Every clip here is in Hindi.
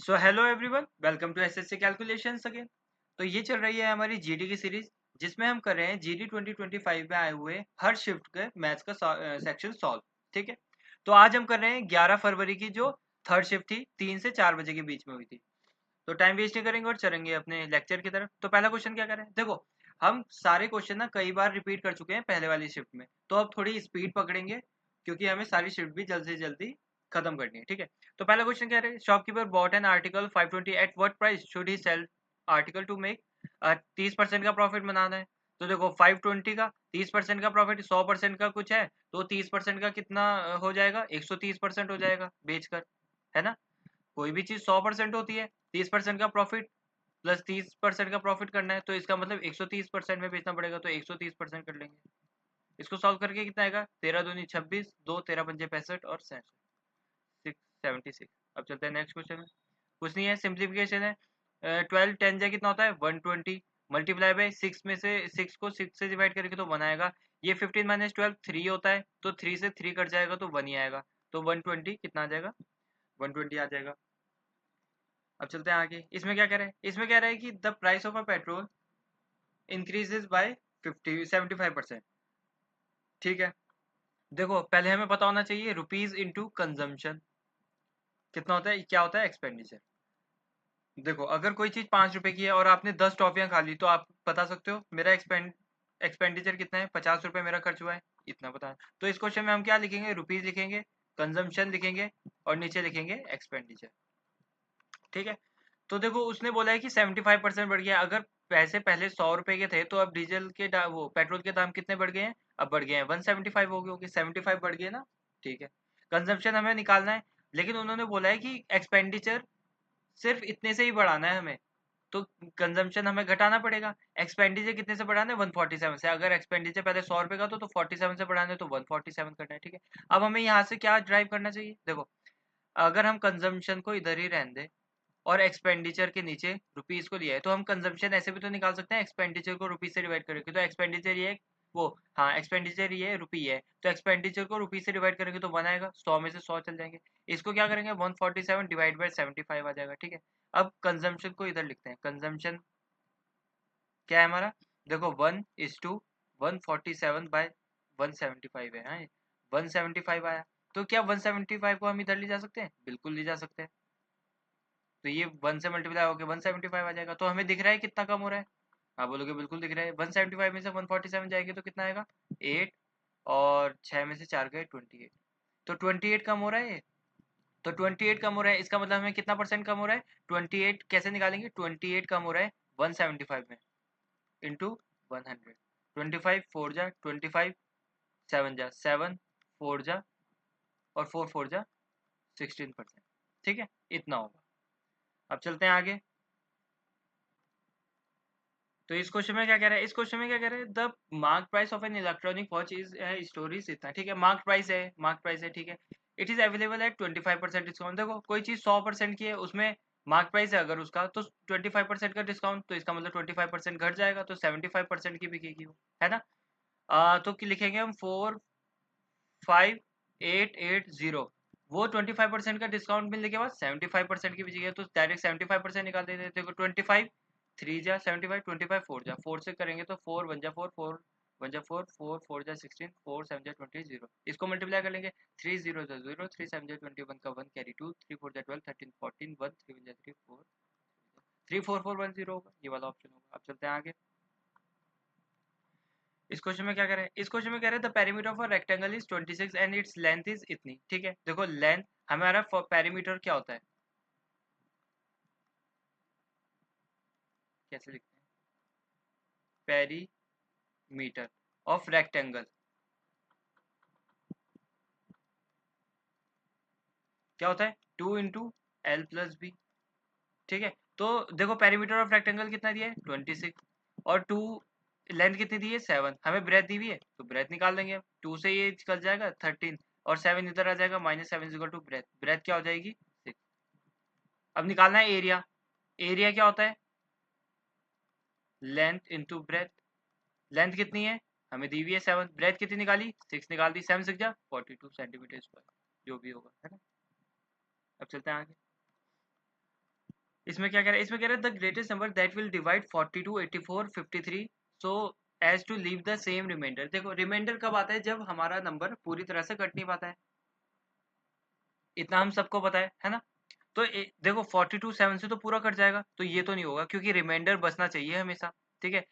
So hello everyone, welcome to SSC calculations again. तो ये चल रही है हमारी जीडी की सीरीज, जिसमें हम कर रहे हैं जीडी 2025 में आए हुए हर शिफ्ट के मैथ्स का सेक्शन सॉल्व। ठीक है, तो आज हम कर रहे हैं 11 फरवरी की जो थर्ड शिफ्ट थी, 3 से 4 बजे के बीच में हुई थी। तो टाइम वेस्ट नहीं करेंगे और चलेंगे अपने लेक्चर की तरफ। तो पहला क्वेश्चन क्या करें, देखो हम सारे क्वेश्चन ना कई बार रिपीट कर चुके हैं पहले वाली शिफ्ट में, तो अब थोड़ी स्पीड पकड़ेंगे क्योंकि हमें सारी शिफ्ट भी जल्द से जल्दी खत्म करनी है। ठीक है, तो पहला क्वेश्चन क्या है, shopkeeper bought an article 520 at what price should he sell article to make 30% का प्रॉफिट बनाना है। तो देखो 520 का 30% का प्रॉफिट 100% का कुछ है, तो 30% का कितना हो जाएगा, 130% हो जाएगा बेचकर, है ना। कोई भी चीज 100% होती है, 30% का प्रॉफिट प्लस 30% का प्रॉफिट करना है, तो इसका मतलब 130% में बेचना पड़ेगा, तो 130% कर लेंगे। इसको सॉल्व करके कितना आएगा, 13 दूनी 26, 2 13 पंजे 65 और 676। अब चलते हैं नेक्स्ट क्वेश्चन में। कुछ नहीं है, सिंप्लीफिकेशन है। 12 10 जा कितना होता है 120, मल्टीप्लाई बाय 6 में से 6 को 6 से डिवाइड करेंगे तो 1 आएगा। ये 15 माइनस 12 3 होता है, तो 3 से 3 कट जाएगा तो 1 ही आएगा। तो 120 कितना आ जाएगा, 120 आ जाएगा। अब चलते हैं आगे, इसमें क्या कह रहे हैं, इसमें कह रहा है कि the price of a petrol increases by 75%। ठीक है, देखो पहले हमें पता होना चाहिए रुपीज इंटू कंजम्पशन कितना होता है, क्या होता है एक्सपेंडिचर। देखो अगर कोई चीज 5 रुपए की है और आपने 10 टॉफियां खा ली, तो आप बता सकते हो मेरा एक्सपेंडिचर कितना है, 50 रुपए मेरा खर्च हुआ है, इतना पता है। तो इस क्वेश्चन में हम क्या लिखेंगे, रुपीज लिखेंगे, कंजम्पशन लिखेंगे और नीचे लिखेंगे एक्सपेंडिचर। ठीक है, तो देखो उसने बोला है कि 75% बढ़ गया। अगर पैसे पहले 100 रुपए के थे, तो अब डीजल के वो पेट्रोल के दाम कितने बढ़ गए हैं, अब बढ़ गए हैं 175 हो गए होंगे, 75 बढ़ गए ना। ठीक है, कंजम्पशन हमें निकालना है, लेकिन उन्होंने बोला है कि एक्सपेंडिचर सिर्फ इतने से ही बढ़ाना है हमें, तो कंजम्पशन हमें घटाना पड़ेगा। एक्सपेंडिचर कितने से बढ़ाना है, 147 से। अगर एक्सपेंडिचर पहले 100 रुपए का तो 47 से बढ़ाना है, तो 147 करना है। ठीक है, अब हमें यहाँ से क्या ड्राइव करना चाहिए, देखो अगर हम कंजम्पशन को इधर ही रहने दें और एक्सपेंडिचर के नीचे रुपीज को लिया है, तो हम कंजम्पशन ऐसे भी तो निकाल सकते हैं, एक्सपेंडिचर को रुपीज से डिवाइड करके। तो एक्सपेंडिचर ये वो हाँ एक्सपेंडिचर ये रुपी है, तो एक्सपेंडिचर को रुपीज से डिवाइड करेंगे तो 1 आएगा, 100 में से 100 चल जाएंगे। इसको क्या करेंगे, 147 डिवाइड बाय 75 आ जाएगा। ठीक है, अब कंजम्पशन को इधर लिखते हैं, कंजम्पशन क्या है हमारा, देखो 1:147 बाय 175 है। हाँ 175 आया, तो क्या 175 को हम इधर ले जा सकते हैं, बिल्कुल ले जा सकते हैं। तो ये 1 से मल्टीप्लाई होकर 175 आ जाएगा। तो हमें दिख रहा है कितना कम हो रहा है, आप बोलोगे बिल्कुल दिख रहा है। 175 में से 147 जाएगी तो कितना आएगा 8, और 6 में से 4 गए 28, तो 28 कम हो रहा है ये। तो 28 कम हो रहा है, इसका मतलब हमें कितना परसेंट कम हो रहा है, 28 कैसे निकालेंगे, 28 कम हो रहा है 175 में इंटू 100। 25 4 जा 25, 7 जा 7, 4 जा और 4 4 जा 16%। ठीक है, इतना होगा। अब चलते हैं आगे। तो इस क्वेश्चन में क्या कह रहा है, इस क्वेश्चन में क्या कह रहा है, the mark price of an electronic watch is stories इतना। ठीक है, मार्क प्राइस है, मार्क प्राइस है। ठीक है, it is available at 25% discount. देखो कोई चीज 100% की है, उसमें मार्क प्राइस है अगर उसका, तो 25% का डिस्काउंट, तो इसका मतलब 25% घट जाएगा, तो 75% की बिकेगी वो, है ना। तो लिखेंगे हम 45880, वो 25% का डिस्काउंट मिलने के बाद 75% की बची है, तो डायरेक्ट 75% निकाल देते हैं। देखो 25 3 जा 75, 25 4 जा 4 से करेंगे तो 4 1 जा 4, 4 1 जा 4, 4 4 जा 16, 4 7 जा 20 0। इसको मल्टीप्लाई कर लेंगे, 3 0 जा 0, 3 7 जा 21 का 1 कैरी 2, 3 4 जा 12 13 14 1 3 1 जा 3 4 3 4 4 1 0 होगा, ये वाला ऑप्शन होगा। अब चलते हैं आगे। इस क्वेश्चन में क्या कह रहे हैं, इस क्वेश्चन में कह रहे हैं the perimeter of a rectangle is 26 and its length is इतनी। ठीक है, देखो लेंथ हमारा पेरीमीटर क्या होता है, कैसे लिखते हैं, पेरीमीटर ऑफ रेक्टेंगल क्या होता है, 2 × L + B। ठीक है, तो देखो पेरीमीटर ऑफ रेक्टेंगल कितना दिया है 26, और 2 लेंथ कितनी दी है 7, हमें ब्रेथ दी हुई है, तो ब्रेथ निकाल देंगे हम। 2 से ये निकल जाएगा 13, और 7 इधर आ जाएगा, -7 = ब्रेथ, ब्रेथ क्या हो जाएगी 6। अब निकालना है एरिया, एरिया क्या होता है, लेंथ इंटू ब्रेथ। लेंथ कितनी है, हमें दी हुई है 7, ब्रेथ कितनी निकाली 6 निकाल दी, 7 6 जा 42 सेंटीमीटर स्क्वायर, जो भी होगा, है ना। अब चलते हैं आगे। इसमें क्या कह रहा है, इसमें कह रहा है the greatest number that will divide 42, 84, 53 so as to leave the same remainder. देखो रिमाइंडर कब आता है, जब हमारा नंबर पूरी तरह से कट नहीं पाता है, इतना हम सबको पता है ना। तो देखो 42 7 से तो पूरा कट जाएगा, तो ये तो नहीं होगा क्योंकि रिमाइंडर बचना चाहिए हमेशा, ठीक है।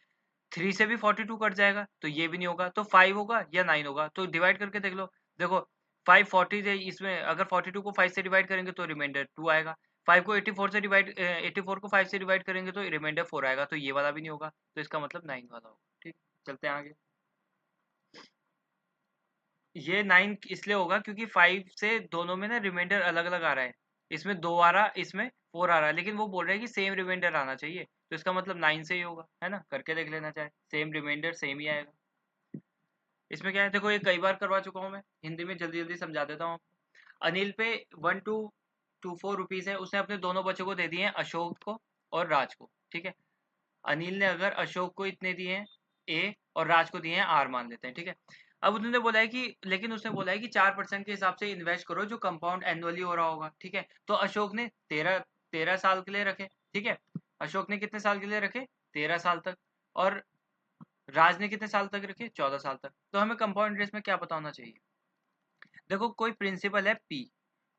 3 से भी 42 कट जाएगा, तो ये भी नहीं होगा, तो 5 होगा या 9 होगा, तो डिवाइड करके देख लो। देखो 5 40 से, इसमें अगर 42 को 5 से डिवाइड करेंगे तो रिमाइंडर 2 आएगा, 5 को 84 से डिवाइड 84 को 5 से डिवाइड करेंगे तो रिमाइंडर 4 आएगा, तो ये वाला भी नहीं होगा, तो इसका मतलब 9 वाला होगा। ठीक, चलते हैं आगे। ये 9 इसलिए होगा क्योंकि 5 से दोनों में ना रिमाइंडर अलग अलग आ रहा है, इसमें 2 आ रहा, इसमें 4 आ रहा है, लेकिन वो बोल रहे हैं कि सेम रिमाइंडर आना चाहिए, तो इसका मतलब 9 से ही होगा, है ना। करके देख लेना, चाहे सेम रिमाइंडर सेम ही आएगा। इसमें क्या है, देखो ये कई बार करवा चुका हूँ मैं, हिंदी में जल्दी जल्दी समझा देता हूँ। अनिल पे 1224 रुपीज है, उसने अपने दोनों बच्चों को दे दिए हैं, अशोक को और राज को, ठीक है। अनिल ने अगर अशोक को इतने दिए हैं ए, और राज को दिए हैं आर, मान लेते हैं, ठीक है। अब उन्होंने बोला है कि, लेकिन उसने बोला है कि 4% के हिसाब से इन्वेस्ट करो जो कंपाउंड एनुअली हो रहा होगा, ठीक है। तो अशोक ने 13 साल के लिए रखे, ठीक है। अशोक ने कितने साल के लिए रखे, 13 साल तक, और राज ने कितने साल तक रखे, 14 साल तक। तो हमें कंपाउंड इंटरेस्ट में क्या पता होना चाहिए, देखो कोई प्रिंसिपल है पी,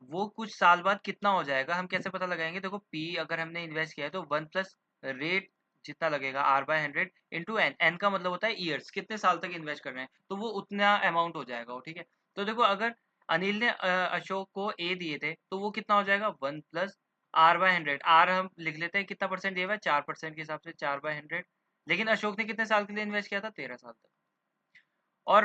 वो कुछ साल बाद कितना हो जाएगा, हम कैसे पता लगाएंगे। देखो पी अगर हमने इन्वेस्ट किया है तो 1 प्लस रेट जितना लगेगा R/100 इंटू एन, एन का मतलब होता है ईयर्स, कितने साल तक इन्वेस्ट कर रहे हैं, तो वो उतना अमाउंट हो जाएगा वो, ठीक है। तो देखो अगर अनिल ने अशोक को ए दिए थे तो वो कितना हो जाएगा, 1 प्लस R/100, आर हम लिख लेते हैं कितना परसेंट दिया हुआ है, 4% के हिसाब से 4/100। लेकिन अशोक ने कितने साल के लिए इन्वेस्ट किया था, 13 साल तक। और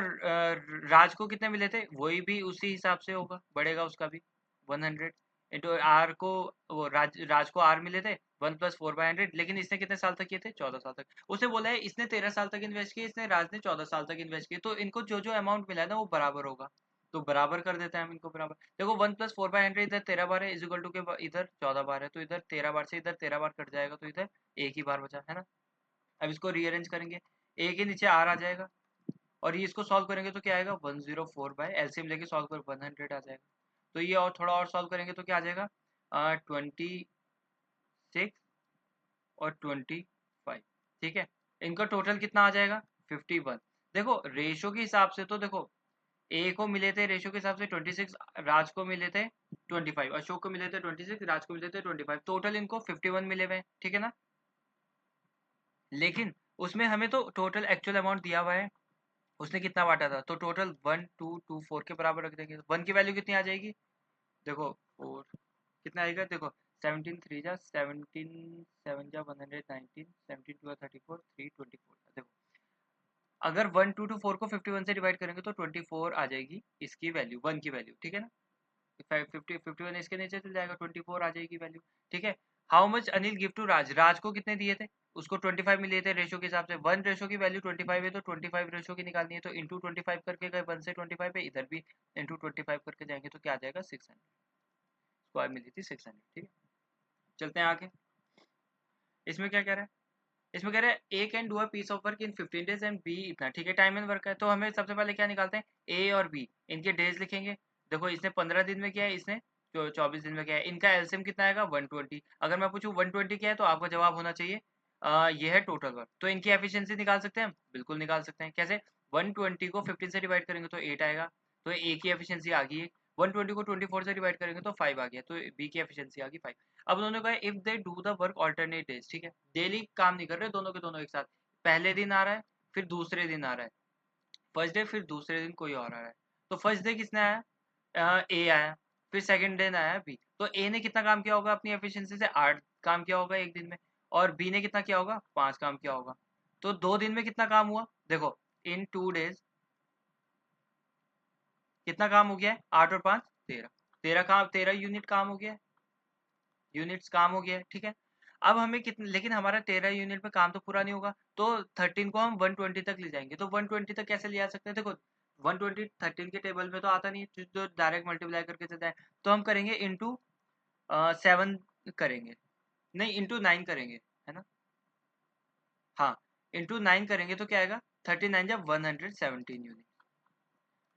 राज को कितने मिले थे, वही भी उसी हिसाब से होगा, बढ़ेगा उसका भी 100 इंटू आर को, वो राज को आर मिले थे 1 + 4/100, लेकिन इसने कितने साल तक किए थे, 14 साल तक। उसे बोला है इसने 13 साल तक इन्वेस्ट किए, इसने राज ने 14 साल तक इन्वेस्ट किए, तो इनको जो जो अमाउंट मिला है ना वो बराबर होगा, तो बराबर कर देते हैं हम इनको बराबर। देखो 1 + 4/100 इधर 13 बार है, इजिकल टू के इधर 14 बार है, तो इधर 13 बार से इधर 13 बार कट जाएगा, तो इधर एक ही बार बचा है ना। अब इसको रीअरेंज करेंगे, ए के नीचे आर आ जाएगा, और ये इसको सॉल्व करेंगे तो क्या आएगा, 104 बाय एलसीएम लेके सॉल्व कर 100 आ जाएगा। तो ये और थोड़ा और सॉल्व करेंगे तो क्या आ जाएगा, 26 और 25, ठीक है। इनका टोटल कितना आ जाएगा, 51। देखो रेशो के हिसाब से तो देखो ए को मिले थे रेशो के हिसाब से 26, राज को मिले थे 25, अशोक को मिले थे 26, राज को मिले थे 25, टोटल इनको 51 मिले हुए हैं, ठीक है ना। लेकिन उसमें हमें तो टोटल एक्चुअल अमाउंट दिया हुआ है, उसने कितना बांटा था, तो टोटल 1224 के बराबर रख देंगे, वन की वैल्यू कितनी आ जाएगी, देखो 4 कितना आएगा, देखो 17 3 जा 17 7 जा 119, 17 2 34, 3 24। देखो अगर 1224 को 51 से डिवाइड करेंगे तो 24 आ जाएगी इसकी वैल्यू, वन की वैल्यू, ठीक है ना। 51 इसके नीचे चल जाएगा, 24 आ जाएगी वैल्यू, ठीक है। How much Anil give to Raj, Raj को कितने दिए थे, उसको 25 मिले थे रेशो के हिसाब से, वन रेशो की वैल्यू 25 है, तो 25 रेशो की निकालनी है, तो इंटू 25 करके गए 1 से 25 है, इधर भी इंटू 25 करके जाएंगे तो क्या आ जाएगा, 600, स्क्वायर मिली थी 600, ठीक है। चलते हैं आगे, इसमें क्या कह रहा है, इसमें कह रहा है A can do a piece of work in 15 days and B इतना, ठीक है, टाइम एंड वर्क है, तो हमें सबसे पहले क्या निकालते हैं, ए और बी, इनके डेज लिखेंगे। देखो इसने 15 दिन में किया है, इसने 24 दिन में किया है, इनका एलसीएम कितना आएगा, 120। अगर मैं पूछूं 120 क्या है, तो आपका जवाब होना चाहिए ये है टोटल वर्क। तो इनकी एफिशिएंसी निकाल सकते हैं हम, बिल्कुल निकाल सकते हैं, कैसे, 120 को 15 से डिवाइड करेंगे तो 8 आएगा, तो ए की एफिशिएंसी आ गई है। 120 को 24 से डिवाइड करेंगे तो 5 आ गया, तो बी की एफिशिएंसी आ गई 5। अब उन्होंने कहा if they do the work alternate days, ठीक है, डेली काम नहीं कर रहे दोनों के दोनों एक साथ, पहले दिन आ रहा है फिर दूसरे दिन आ रहा है, फर्स्ट डे फिर दूसरे दिन कोई और आ रहा है। तो फर्स्ट डे किसने आया, ए आया, फिर सेकंड डे आया बी, तो ए ने कितना काम किया होगा अपनी एफिशिएंसी से, 8 काम किया होगा एक दिन में, और बी ने कितना किया होगा, 5 काम किया होगा। तो 2 दिन में कितना काम हुआ, देखो इन 2 डेज कितना काम हो गया है, 8 और 5 13, 13 काम, 13 यूनिट काम हो गया है, यूनिट्स काम हो गया है, ठीक है। अब हमें कितने, लेकिन हमारा 13 यूनिट पे काम तो पूरा नहीं होगा, तो 13 को हम 120 तक ले जाएंगे, तो 120 तक कैसे ले जा सकते हैं, देखो 120 13 के टेबल में तो आता नहीं है, जो डायरेक्ट मल्टीप्लाई करके देता है, तो हम करेंगे इंटू 7 करेंगे, नहीं इंटू 9 करेंगे, है ना। हाँ, इंटू 9 करेंगे तो क्या आएगा, 39 जब 117 यूनिट,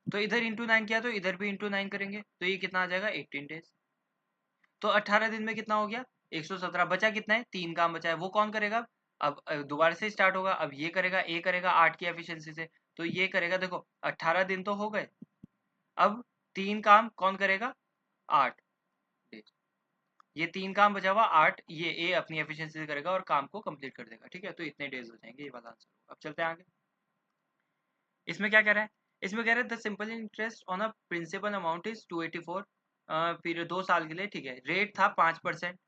तो इधर इंटू 9 किया तो इधर भी इंटू 9 करेंगे, तो ये कितना आ जाएगा, 18 डेज। तो 18 दिन में कितना हो गया, 117 बचा कितना है, 3 काम बचा है, वो कौन करेगा, अब दोबारा से स्टार्ट होगा, अब ये करेगा, ए करेगा 8 की एफिशिएंसी से, तो ये करेगा, देखो 18 दिन तो हो गए, अब 3 काम कौन करेगा, 8 डेज, ये 3 काम बचा हुआ 8, ये ए अपनी एफिशिएंसी से करेगा और काम को कंप्लीट कर देगा, ठीक है, तो इतने डेज हो जाएंगे, ये वाला आंसर। अब चलते हैं आगे। इसमें क्या कह रहा है, इसमें कह रहा है the simple interest on a principal amount is 284 period 2 साल के लिए, ठीक है, रेट था 5%,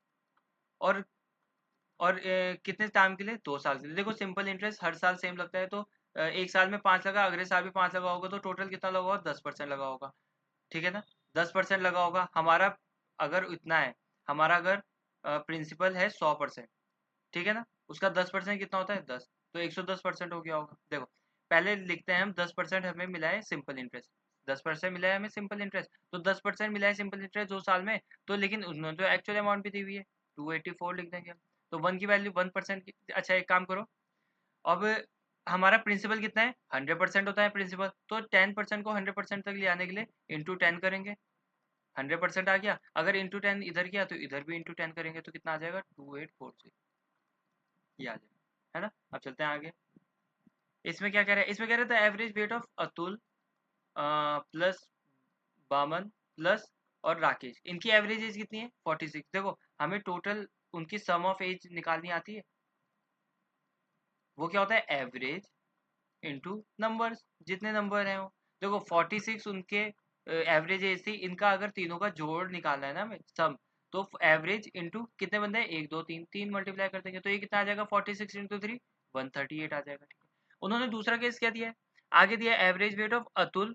और कितने टाइम के लिए, 2 साल के लिए। देखो सिंपल इंटरेस्ट हर साल सेम लगता है, तो एक साल में 5 लगा, अगले साल भी 5 लगा होगा, तो टोटल कितना लगा होगा, 10% लगा होगा, ठीक है ना, 10% लगा होगा हमारा, अगर इतना है, हमारा अगर प्रिंसिपल है 100%, ठीक है ना, उसका 10% कितना होता है, 10, तो 110% हो गया होगा। देखो पहले लिखते हैं हम 10% हमें मिला है सिंपल इंटरेस्ट, 10% मिला है हमें सिंपल इंटरेस्ट, तो 10% मिला है सिंपल इंटरेस्ट 2 साल में, तो लेकिन उन्होंने तो एक्चुअल अमाउंट भी दी हुई है, 284 लिख देंगे हम, तो 1 की वैल्यू 1% की, अच्छा एक काम करो, अब हमारा प्रिंसिपल कितना है, 100% होता है प्रिंसिपल, तो 10% को 100% तक ले आने के लिए इंटू 10 करेंगे, 100% आ गया, अगर इंटू 10 इधर किया तो इधर भी इंटू 10 करेंगे, तो कितना आ जाएगा, 2846, ये आ जाएगा, है ना। अब चलते हैं आगे। इसमें क्या कह रहा है, इसमें कह रहा था average weight of Atul plus Baman plus और राकेश, इनकी एवरेज एज कितनी है, 46। देखो हमें टोटल उनकी सम ऑफ एज निकालनी आती है, वो क्या होता है, एवरेज इंटू नंबर्स, जितने नंबर हैं वो, देखो 46 उनके एवरेज एज थी, इनका अगर तीनों का जोड़ निकालना है ना हमें, सम, तो एवरेज इंटू कितने बंदे हैं, 1 2 3, 3 मल्टीप्लाई कर देंगे, तो ये कितना आ जाएगा, 46 इंटू 3 138 आ जाएगा, ठीक है। उन्होंने दूसरा केस क्या दिया है, आगे दिया average weight of Atul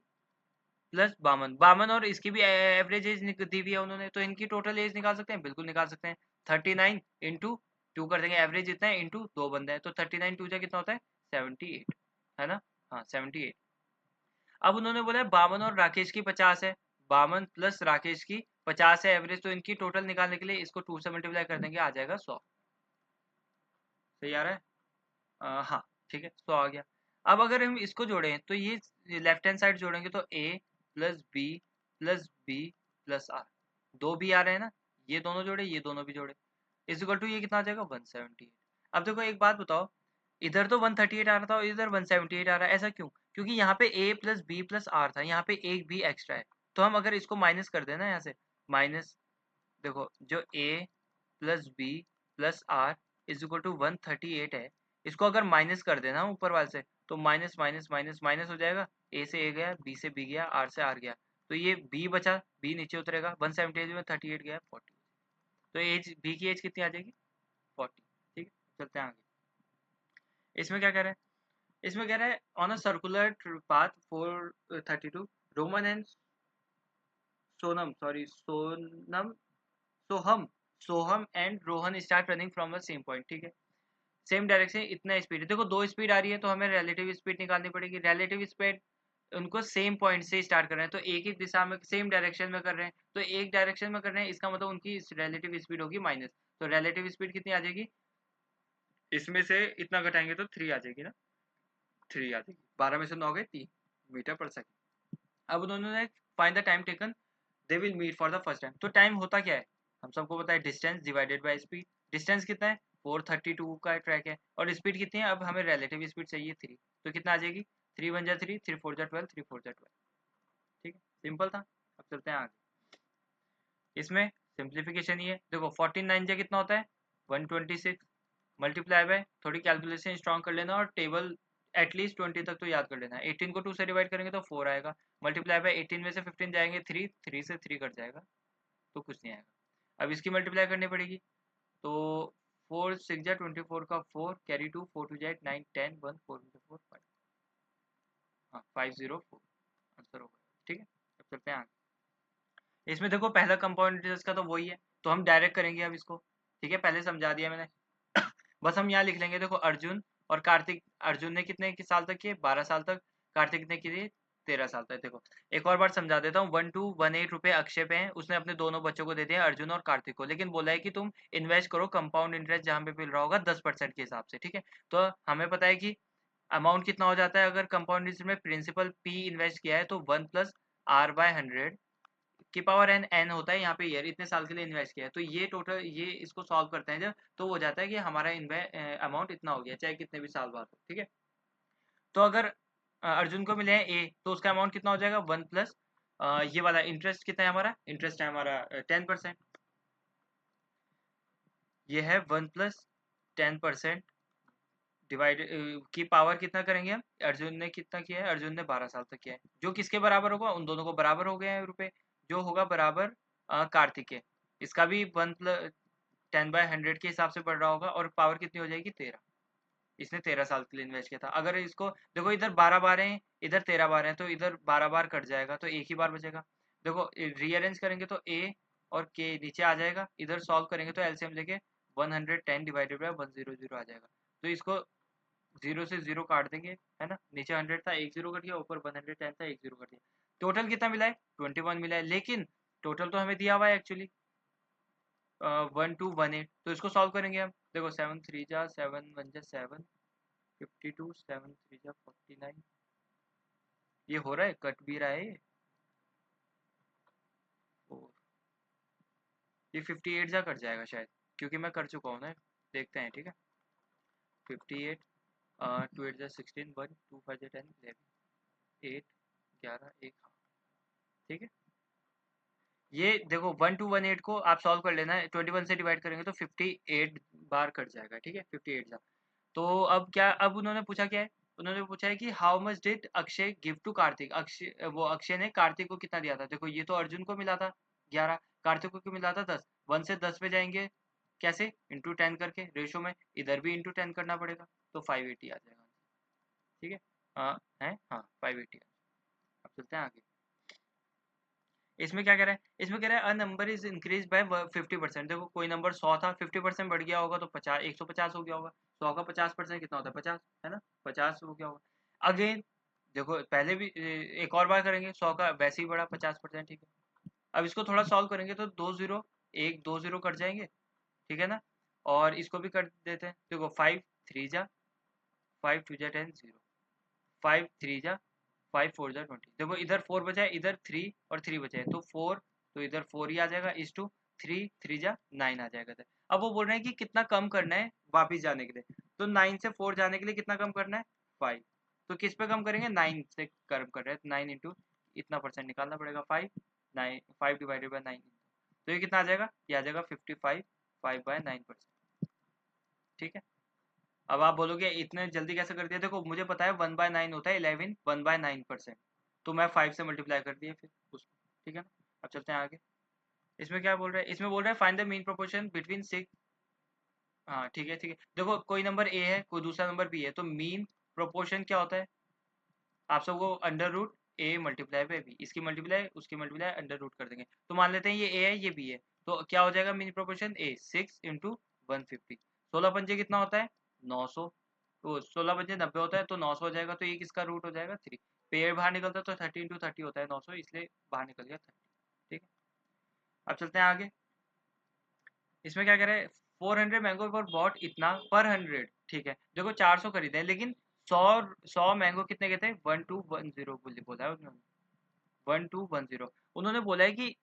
plus Baman, Baman और इसकी भी एवरेज एज दी हुई है उन्होंने, तो इनकी टोटल एज निकाल सकते हैं, बिल्कुल निकाल सकते हैं, 39 इंटू 2 कर देंगे, एवरेज जितना है इंटू 2 बंदे हैं, तो 39 टू जा कितना होता है, 78, है ना, हाँ 78। अब उन्होंने बोला है बामन और राकेश की 50 है, बामन प्लस राकेश की 50 है एवरेज, तो इनकी टोटल निकालने के लिए इसको 2 से मल्टीप्लाई कर देंगे, आ जाएगा 100, सही आ रहा है, हाँ ठीक है, 100 आ गया। अब अगर हम इसको जोड़ें तो ये लेफ्ट हैंड साइड जोड़ेंगे तो a plus B plus R, 2 b आ रहे हैं ना, ये दोनों जोड़े, ये दोनों भी जोड़े, इज इक्वल टू ये कितना आ जाएगा, 178। अब देखो एक बात बताओ, इधर तो 138 आ रहा था और इधर 178 आ रहा है, ऐसा क्यों, क्योंकि यहाँ पे a plus B plus R था, यहाँ पे एक भी एक्स्ट्रा है, तो हम अगर इसको माइनस कर देना यहाँ से, माइनस, देखो जो a plus B plus R is equal to 138 है, इसको अगर माइनस कर देना ऊपर वाले से, तो माइनस माइनस माइनस माइनस हो जाएगा, a से a गया, b से b गया, r से r गया, तो ये b बचा, b नीचे उतरेगा, 178 में 38 गया 40, तो एज b की एज कितनी आ जाएगी, 40, ठीक है। चलते हैं आगे। इसमें क्या कह रहा है, इसमें कह रहा है on a circular path 432 Roman and Sonam sorry Sonam Soham Soham and Rohan start running from the same point, ठीक है, सेम डायरेक्शन, इतना स्पीड है, देखो 2 स्पीड आ रही है, तो हमें रिलेटिव स्पीड निकालनी पड़ेगी, रिलेटिव स्पीड उनको सेम पॉइंट से स्टार्ट कर रहे हैं, तो एक ही दिशा में सेम डायरेक्शन में कर रहे हैं, तो एक डायरेक्शन में कर रहे हैं, इसका मतलब उनकी रिलेटिव स्पीड होगी माइनस, तो रिलेटिव स्पीड कितनी आ जाएगी, इसमें से इतना घटाएंगे तो 3 आ जाएगी ना, 3 आ जाएगी, 12 में से 9 गए 3 मीटर पर सेकंड। अब उन्होंने find the time taken they will meet for the first time, तो टाइम होता क्या है, हम सबको पता है, distance divided by speed, distance कितना है, 432 का ट्रैक है, और स्पीड कितनी है, अब हमें रिलेटिव स्पीड चाहिए 3, तो कितना आ जाएगी, 3 वन जा 3, 3 4 जा 12, 3 4 जा 12, ठीक है, सिंपल था। अब चलते हैं आगे। इसमें सिंप्लीफिकेशन ही है, देखो 49 जा कितना होता है, 126, मल्टीप्लाई बाय, थोड़ी कैलकुलेशन स्ट्रॉन्ग कर लेना और टेबल एटलीस्ट 20 तक तो याद कर लेना, 18 को 2 से डिवाइड करेंगे तो 4 आएगा, मल्टीप्लाई बाय 18 में से 15 जाएंगे 3, 3 से 3 कट जाएगा, तो कुछ नहीं आएगा। अब इसकी मल्टीप्लाई करनी पड़ेगी, तो 4 6 जा 24 का 4 कैरी 2 4 2 जा 9 10 1 4 4 5, हाँ 504 आंसर होगा, ठीक है। अब चलते हैं आगे। इसमें देखो पहला कंपाउंड इंटरेस्ट का तो वही है, तो हम डायरेक्ट करेंगे अब इसको, ठीक है, पहले समझा दिया मैंने बस हम यहाँ लिख लेंगे, देखो अर्जुन और कार्तिक, अर्जुन ने कितने साल तक किए, 12 साल तक, कार्तिक ने किए 13 साल तक। देखो एक और बार समझा देता हूँ, 1218 रुपए अक्षय पे हैं, उसने अपने दोनों बच्चों को दे दिया, अर्जुन और कार्तिक को, लेकिन बोला है कि तुम इन्वेस्ट करो कंपाउंड इंटरेस्ट जहाँ पे मिल रहा होगा 10% के हिसाब से, ठीक है। तो हमें पता है कि अमाउंट कितना हो जाता है, अगर कंपाउंड इंटरेस्ट में प्रिंसिपल p इन्वेस्ट किया है तो 1 प्लस r बाय 100 की पावर एन एन होता है यहाँ पे ईयर, इतने साल के लिए इन्वेस्ट किया है, तो ये टोटल, ये इसको सॉल्व करते हैं जब, तो वो जाता है कि हमारा अमाउंट इतना हो गया, चाहे कितने भी साल बाद हो, ठीक है। तो अगर अर्जुन को मिले हैं ए, तो उसका अमाउंट कितना हो जाएगा, 1 प्लस ये वाला इंटरेस्ट कितना है हमारा, इंटरेस्ट है हमारा 10%, ये है 1 प्लस 10% डिवाइड की पावर कितना करेंगे हम, अर्जुन ने कितना किया है, अर्जुन ने 12 साल तक किया है, जो किसके बराबर होगा, उन दोनों को बराबर हो गए हैं रुपए, जो होगा बराबर कार्तिक के, इसका भी 1 प्लस 10/100 के हिसाब से बढ़ रहा होगा, और पावर कितनी हो जाएगी 13, इसने 13 साल के लिए इन्वेस्ट किया था। अगर इसको देखो, इधर 12 बार हैं, इधर 13 बार हैं, तो इधर 12 बार कट जाएगा, तो एक ही बार बचेगा। देखो रीअरेंज करेंगे तो ए और के नीचे आ जाएगा, इधर सॉल्व करेंगे तो एलसीएम लेके 110 डिवाइडेड बाय 100 आ जाएगा, तो इसको 0 से 0 काट देंगे, है ना, नीचे 100 था, एक 0 कट गया, ऊपर 110 था, एक 0 कट गया, टोटल कितना मिला है, 21 मिला है, लेकिन टोटल तो हमें दिया हुआ है एक्चुअली 1218, तो इसको सॉल्व करेंगे हम, देखो 7 3 जा 7 1 जा 7 52 7 3 जा 49, ये हो रहा है, कट भी रहा है ये 4, ये 58 जा कट जाएगा शायद, क्योंकि मैं कर चुका हूँ ना, देखते हैं, ठीक है, 58 2 8 जा 16 1 2 5 जा 10 11 8 11 1, हाँ ठीक है। ये देखो 1218 को आप सॉल्व कर लेना है, 21 से डिवाइड करेंगे तो 58 बार कट जाएगा, ठीक है, 58 जा। तो अब क्या, अब उन्होंने पूछा क्या है, उन्होंने पूछा है कि how much did Akshay give to Kartik, Akshay, वो अक्षय ने कार्तिक को कितना दिया था, देखो ये तो अर्जुन को मिला था 11, कार्तिक को क्यों मिला था 10, 1 से 10 पे जाएंगे कैसे, इंटू 10 करके रेशो में, इधर भी इंटू 10 करना पड़ेगा, तो 580 आ जाएगा, ठीक है, है हाँ 580। अब चलते हैं आगे, इसमें क्या कह रहा है, इसमें कह रहा है a number is increase by 50%, देखो कोई नंबर 100 था, 50% बढ़ गया होगा तो 50 150 हो गया होगा, 100 का 50% कितना होता है 50, है ना, 50 हो गया होगा। अगेन देखो पहले भी एक और बार करेंगे, 100 का वैसे ही बढ़ा 50%, ठीक है। अब इसको थोड़ा सॉल्व करेंगे तो 2 0 कट जाएंगे, ठीक है ना, और इसको भी कर देते हैं, देखो 5 3 जा 5 2 जा 10 0, 5 3 जा 5 4 जा 20, देखो इधर 4 बचा है, इधर 3 और 3 बचा है, तो 4, तो इधर 4 ही आ जाएगा, इस टू 3 3 जा 9 आ जाएगा इधर। अब वो बोल रहे हैं कि कितना कम करना है वापिस जाने के लिए, तो 9 से 4 जाने के लिए कितना कम करना है 5, तो किस पे कम करेंगे, 9 से कम कर रहे हैं, 9 इंटू इतना परसेंट निकालना पड़ेगा, 5 9 5 डिवाइडेड बाई 9, तो ये कितना आ जाएगा, ये आ जाएगा 55 5/9%, ठीक है। अब आप बोलोगे इतने जल्दी कैसे कर दिया, देखो मुझे पता है 1/9 होता है 11 1/9%, तो मैं 5 से मल्टीप्लाई कर दिया फिर उसको, ठीक है ना। अब चलते हैं आगे, इसमें क्या बोल रहा है, इसमें बोल रहा है find the mean proportion between 6, हाँ ठीक है ठीक है, देखो कोई नंबर ए है, कोई दूसरा नंबर बी है, तो मीन प्रोपोर्शन क्या होता है, आप सबको under root A multiply by B, इसकी मल्टीप्लाई उसकी मल्टीप्लाई अंडर रूट कर देंगे, तो मान लेते हैं ये ए है ये बी है, तो क्या हो जाएगा मीन प्रोपोर्शन ए 6 इंटू 150, 16 पंजे कितना होता है 900, तो 16 पंजे 90 होता है, तो 900 हो जाएगा, तो ये किसका रूट हो जाएगा 3, पेड़ बाहर निकलता है तो 30 इंटू 30 होता है 900, इसलिए बाहर निकल गया 30, ठीक है। अब चलते हैं आगे, इसमें क्या कह रहे हैं, 400 मैंगो फॉर बॉट इतना पर 100, ठीक है, देखो 400 खरीदे हैं, लेकिन 100 मैंगो कितने के थे 1210 बोला है उन्होंने, 1210, उन्होंने बोला है कि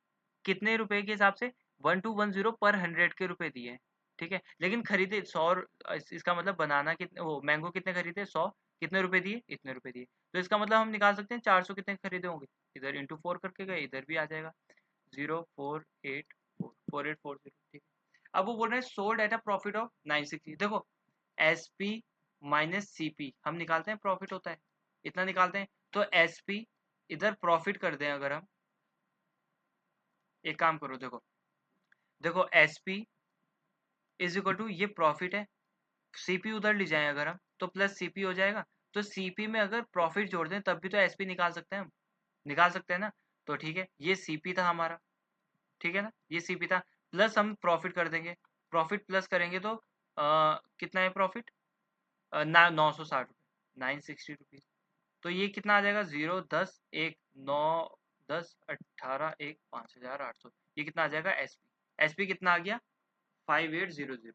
कितने रुपए के हिसाब से 1210 पर 100 के रुपए दिए हैं, ठीक है, लेकिन खरीदे 100, इसका मतलब बनाना कितने, वो मैंगो कितने खरीदे 100, कितने रुपए दिए इतने रुपए दिए, तो इसका मतलब हम निकाल सकते हैं 400 कितने खरीदे होंगे, इधर इंटू 4 करके गए, इधर भी आ जाएगा 04840, ठीक है। अब वो बोल रहे हैं sold at a profit of 960, देखो S P minus C P हम निकालते हैं, प्रॉफिट होता है इतना निकालते हैं, तो एस पी इधर प्रॉफिट कर दें अगर हम, एक काम करो, देखो देखो S P is equal to ये प्रॉफिट है, सीपी उधर ले जाएं अगर हम, तो प्लस सीपी हो जाएगा, तो सीपी में अगर प्रॉफिट जोड़ दें तब भी तो एसपी निकाल सकते हैं हम, निकाल सकते हैं ना, तो ठीक है ये सीपी था हमारा, ठीक है ना, ये सीपी था, प्लस हम प्रॉफिट कर देंगे, प्रॉफिट प्लस करेंगे तो कितना है प्रॉफिट, ना 960 रुपये 960 रुपीज, तो ये कितना आ जाएगा 0 10 1 9 10 18 1 5800, ये कितना आ जाएगा एसपी, एसपी कितना आ गया 5800,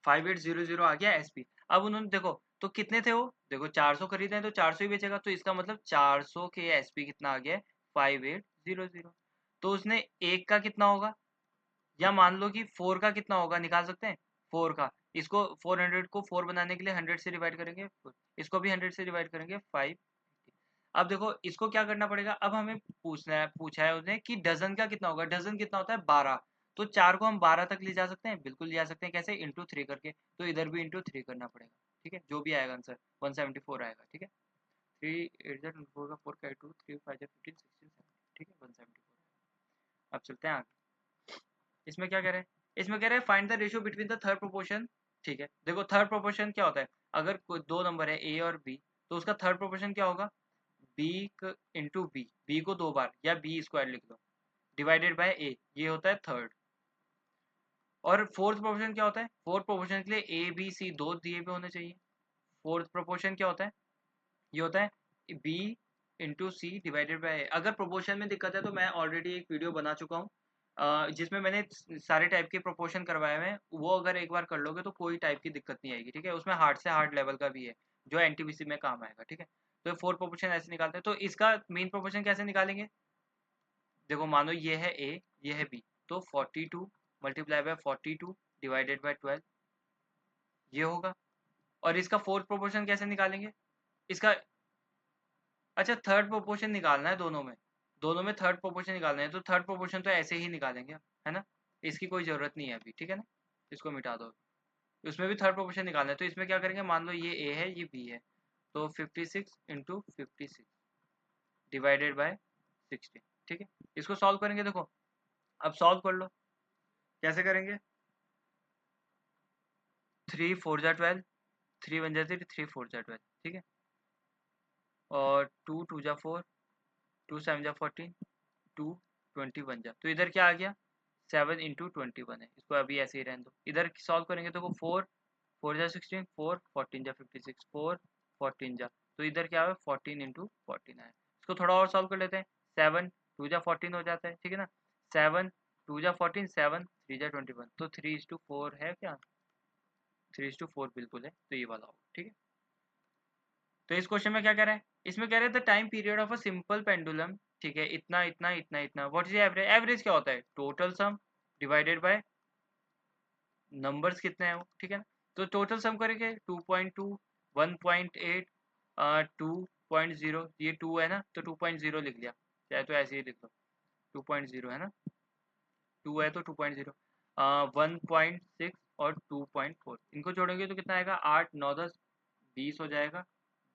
5800 आ गया एसपी। अब उन्होंने देखो तो कितने थे वो, देखो 400 खरीदे हैं तो 400 ही बेचेगा, तो इसका मतलब 400 के एसपी कितना आ गया 5800, 0 0। तो उसने 1 का कितना होगा, या मान लो कि 4 का कितना होगा, निकाल सकते हैं 4 का। इसको 400 को 4 बनाने के लिए 100 से डिवाइड करेंगे, इसको भी 100 से डिवाइड करेंगे 5। अब देखो इसको क्या करना पड़ेगा, अब हमें पूछा है उसने कि डजन का कितना होगा। डजन कितना होता है 12, तो 4 को हम 12 तक ले जा सकते हैं, बिल्कुल ले जा सकते हैं। कैसे, इंटू 3 करके। तो इधर भी इंटू 3 करना पड़ेगा, ठीक है। जो भी आएगा आंसर 174 आएगा, ठीक है। 3 8 जा 24 का 4 का 2 3 5 जा 15 16 17, ठीक है 174। अब चलते हैं आगे। इसमें क्या कह रहे हैं, इसमें कह रहे हैं find the ratio between the third proportion. ठीक है, देखो थर्ड प्रोपोर्शन क्या होता है, अगर कोई दो नंबर है ए और बी, तो उसका थर्ड प्रोपोर्शन क्या होगा, बी इंटू बी, बी को 2 बार या बी स्क्वायर लिख लो, डिवाइडेड बाय ए, ये होता है थर्ड। और फोर्थ प्रोपोर्शन क्या होता है, फोर्थ प्रोपोर्शन के लिए ए बी सी दो दिए हुए होने चाहिए। फोर्थ प्रोपोर्शन क्या होता है, ये होता है B into C divided by A. अगर प्रोपोर्शन में दिक्कत है तो मैं ऑलरेडी एक वीडियो बना चुका हूँ जिसमें मैंने सारे टाइप के प्रोपोर्शन करवाए हुए हैं, वो अगर एक बार कर लोगे तो कोई टाइप की दिक्कत नहीं आएगी, ठीक है। उसमें हार्ड से हार्ड लेवल का भी है जो एनटीपीसी में काम आएगा, ठीक है। तो फोर्थ प्रोपोर्शन ऐसे निकालते हैं। तो इसका मेन प्रोपोर्शन कैसे निकालेंगे, देखो मानो ये है ए, ये है बी, तो 42 मल्टीप्लाई बाय 42 डिवाइडेड बाय 12, ये होगा। और इसका फोर्थ प्रोपोर्शन कैसे निकालेंगे, इसका, अच्छा थर्ड प्रोपोर्शन निकालना है दोनों में, दोनों में थर्ड प्रोपोर्शन निकालना है, तो थर्ड प्रोपोर्शन तो ऐसे ही निकालेंगे, है ना। इसकी कोई जरूरत नहीं है अभी, ठीक है ना, इसको मिटा दो। उसमें भी थर्ड प्रोपोर्शन निकालना है, तो इसमें क्या करेंगे, मान लो ये ए है ये बी है, तो 56 इंटू 56 डिवाइडेड बाय 16, ठीक है। इसको सॉल्व करेंगे, देखो अब सॉल्व कर लो, कैसे करेंगे, 3 4 जा 12, 3 1 जा 3, 3 4 जा 12, ठीक है। और 2 2 जा 4, 2 7 जा 14, 2 21 जा, तो इधर क्या आ गया 7 इंटू 21 है, इसको अभी ऐसे ही रहने दो। इधर सॉल्व करेंगे तो 4 4 जा 16, 4 14 जा 56, 4 14 जा, तो इधर क्या है 14 इंटू 14 है। इसको थोड़ा और सॉल्व कर लेते हैं, 7 2 जा 14 हो जाता है, ठीक है ना। 7 2 जा 14, 7 3 जा 21, तो 3:4 है क्या, 3:4 बिल्कुल है, तो ये वाला होगा, ठीक है। तो इस क्वेश्चन में क्या कह रहा है, इसमें कह रहे हैं the time period of a simple pendulum, ठीक है, इतना इतना इतना इतना, व्हाट इज एवरेज, एवरेज क्या होता है, total sum divided by numbers कितने हैं वो, ठीक है ना। तो टोटल सम करेंगे 2.2 1.8 2.0, ये 2 है ना, तो 2.0 लिख लिया, चाहे तो ऐसे ही लिख लो, 2.0 है ना, 2 है तो 2.0, 1.6 और 2.4, इनको जोड़ेंगे तो कितना आएगा, 8 9 10 20 हो जाएगा,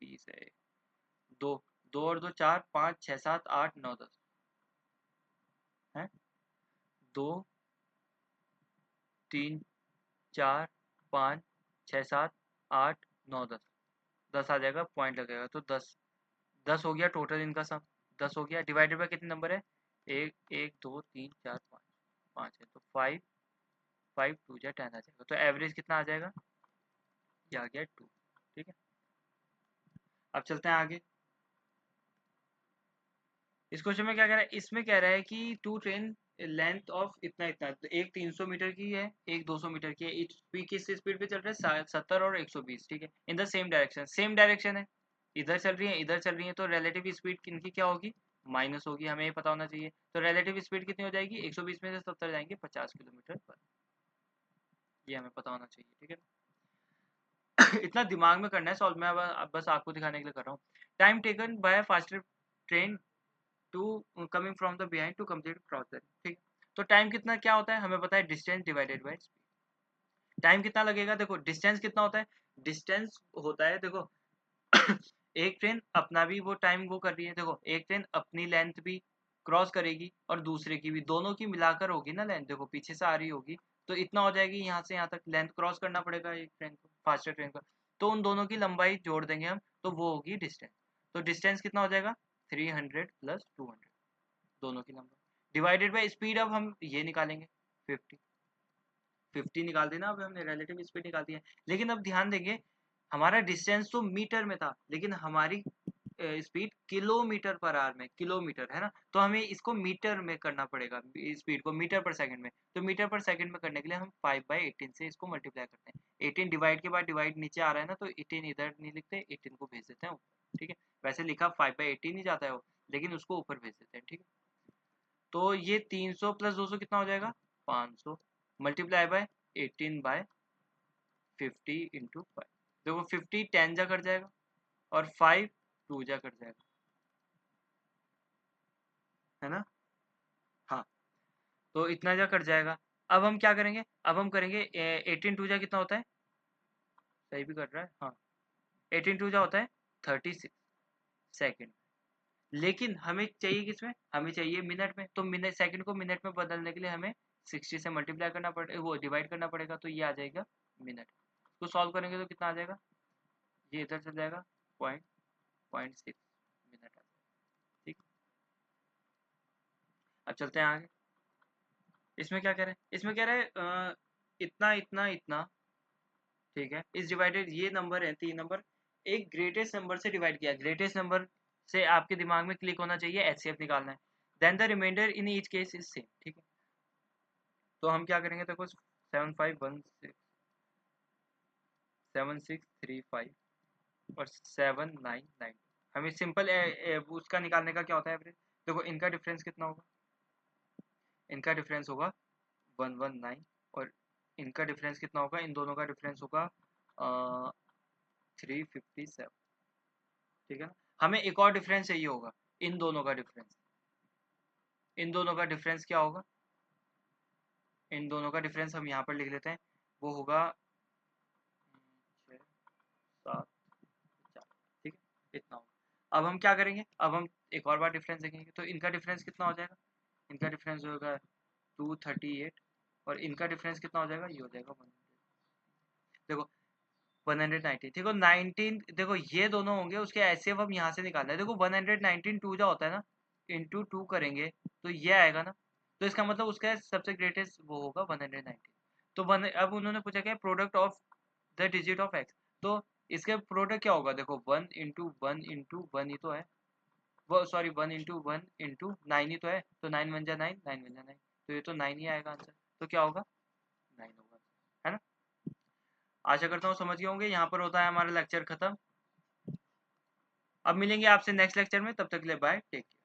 20 है, दो, दो और दो 4 5 6 7 8 9 10 है, 2 3 4 5 6 7 8 9 10, 10 आ जाएगा, पॉइंट लगेगा, तो 10 10 हो गया टोटल इनका सम, 10 हो गया, डिवाइडेड बाय कितने नंबर है, एक एक दो तीन चार पाँच, पाँच है, तो 5 5 2 जा 10 आ जाएगा, तो एवरेज कितना आ जाएगा, ये आ गया 2, ठीक है। अब चलते हैं आगे। इस क्वेश्चन में क्या कह रहा है, इसमें कह रहा है कि टू ट्रेन लेंथ ऑफ इतना इतना, तो एक 300 मीटर की है, एक 200 मीटर की है, किस स्पीड पे चल रहे हैं 70 और 120, ठीक है, in the same direction, same direction है, इधर चल रही है इधर चल रही है, तो रिलेटिव स्पीड इनकी क्या होगी, माइनस होगी, हमें ये पता होना चाहिए। तो रिलेटिव स्पीड कितनी हो जाएगी, 120 में से 70 जाएंगे 50 किलोमीटर पर, ये हमें पता होना चाहिए, ठीक है। इतना दिमाग में करना है सॉल्व, मैं अब बस आपको दिखाने के लिए कर रहा हूँ। Time taken by faster train to coming from the behind to complete cross, ठीक। तो टाइम कितना क्या होता है, हमें पता है distance divided by speed. Time कितना लगेगा, देखो डिस्टेंस कितना होता है, डिस्टेंस होता है, देखो एक ट्रेन अपना भी वो टाइम वो कर रही है, देखो एक ट्रेन अपनी लेंथ भी क्रॉस करेगी और दूसरे की भी, दोनों की मिलाकर होगी ना लेंथ, देखो पीछे से आ रही होगी, तो इतना हो जाएगी, यहाँ से यहाँ तक लेंथ क्रॉस करना पड़ेगा एक ट्रेन को, फास्टर ट्रेन को, तो उन दोनों की लंबाई जोड़ देंगे हम, तो वो होगी डिस्टेंस। तो डिस्टेंस कितना हो जाएगा 300 प्लस 200, दोनों की लंबाई डिवाइडेड बाय स्पीड, अब हम ये निकालेंगे 50, 50 निकाल देना, अब हमने रिलेटिव स्पीड निकाल दिया। लेकिन अब ध्यान देंगे, हमारा डिस्टेंस तो मीटर में था, लेकिन हमारी स्पीड किलोमीटर पर आवर में, किलोमीटर है ना, तो हमें इसको मीटर में करना पड़ेगा, स्पीड को मीटर पर सेकंड में। तो मीटर पर सेकंड में करने के लिए हम 5/18 से इसको मल्टीप्लाई करते हैं, 18 डिवाइड के बाद डिवाइड नीचे आ रहा है ना, तो 18 इधर नहीं लिखते, 18 को भेज देते हैं ऊपर, ठीक है। वैसे लिखा 5/18 ही जाता है वो, लेकिन उसको ऊपर भेज देते हैं, ठीक है। तो ये 300 प्लस 200 कितना हो जाएगा 500 मल्टीप्लाई बाय 18/50 इंटू 5। देखो 50 10 जा कट जाएगा और 5 2 जा कट जाएगा, है ना। हाँ, तो इतना जा कट जाएगा। अब हम क्या करेंगे, अब हम करेंगे 18 2 जा कितना होता है, सही भी कट रहा है, हाँ 18 2 जा होता है 36 सेकेंड। लेकिन हमें चाहिए किसमें, हमें चाहिए मिनट में। तो मिनट सेकंड को मिनट में बदलने के लिए हमें 60 से मल्टीप्लाई करना पड़ेगा, वो डिवाइड करना पड़ेगा, तो ये आ जाएगा मिनट। तो सॉल्व करेंगे तो कितना आ जाएगा, ये इधर चल जाएगा 0.6 मिनट आ जाएगा। ठीक, अब चलते हैं आगे। इसमें क्या कह रहे हैं, इसमें कह रहे हैं इतना इतना इतना, ठीक है। इस डिवाइडेड, ये नंबर है 3 नंबर, एक ग्रेटेस्ट नंबर से डिवाइड किया, ग्रेटेस्ट नंबर से आपके दिमाग में क्लिक होना चाहिए, एचसीएफ निकालना है। Then the remainder in each case is same, ठीक है। तो हम क्या करेंगे, देखो 7516 7635 और 799, हमें सिंपल उसका निकालने का क्या होता है एवरेज। देखो इनका डिफरेंस कितना होगा, इनका डिफरेंस होगा 119 और इनका डिफरेंस कितना होगा, इन दोनों का डिफरेंस होगा 357, ठीक है ना। हमें एक और डिफरेंस चाहिए होगा, इन दोनों का डिफरेंस, इन दोनों का डिफरेंस क्या होगा, इन दोनों का डिफरेंस हम यहाँ पर लिख लेते हैं, वो होगा 6 7 4, ठीक है, इतना होगा। अब हम क्या करेंगे, अब हम एक और बार डिफरेंस देखेंगे, तो इनका डिफरेंस कितना हो जाएगा, इनका डिफरेंस होगा 238 और इनका डिफरेंस कितना हो जाएगा, ये हो जाएगा 100। देखो 119, देखो 19, देखो ये दोनों होंगे उसके ऐसे हम यहाँ से निकालना है। देखो 119 2 जो होता है ना, इंटू 2 करेंगे तो ये आएगा ना, तो इसका मतलब उसका सबसे ग्रेटेस्ट वो होगा 119। तो अब उन्होंने पूछा क्या, product of the digit of x, तो इसके प्रोडक्ट क्या होगा, देखो 1 इंटू 1 ही तो है, वो सॉरी 1 इंटू 1 इंटू 9 ही तो है, तो 9 1 जा 9, 9 1 जा 9, तो ये तो 9 ही आएगा आंसर, तो क्या होगा 9 होगा, है ना। आशा करता हूँ समझ गए होंगे। यहाँ पर होता है हमारा लेक्चर खत्म। अब मिलेंगे आपसे नेक्स्ट लेक्चर में, तब तक के लिए बाय, टेक केयर।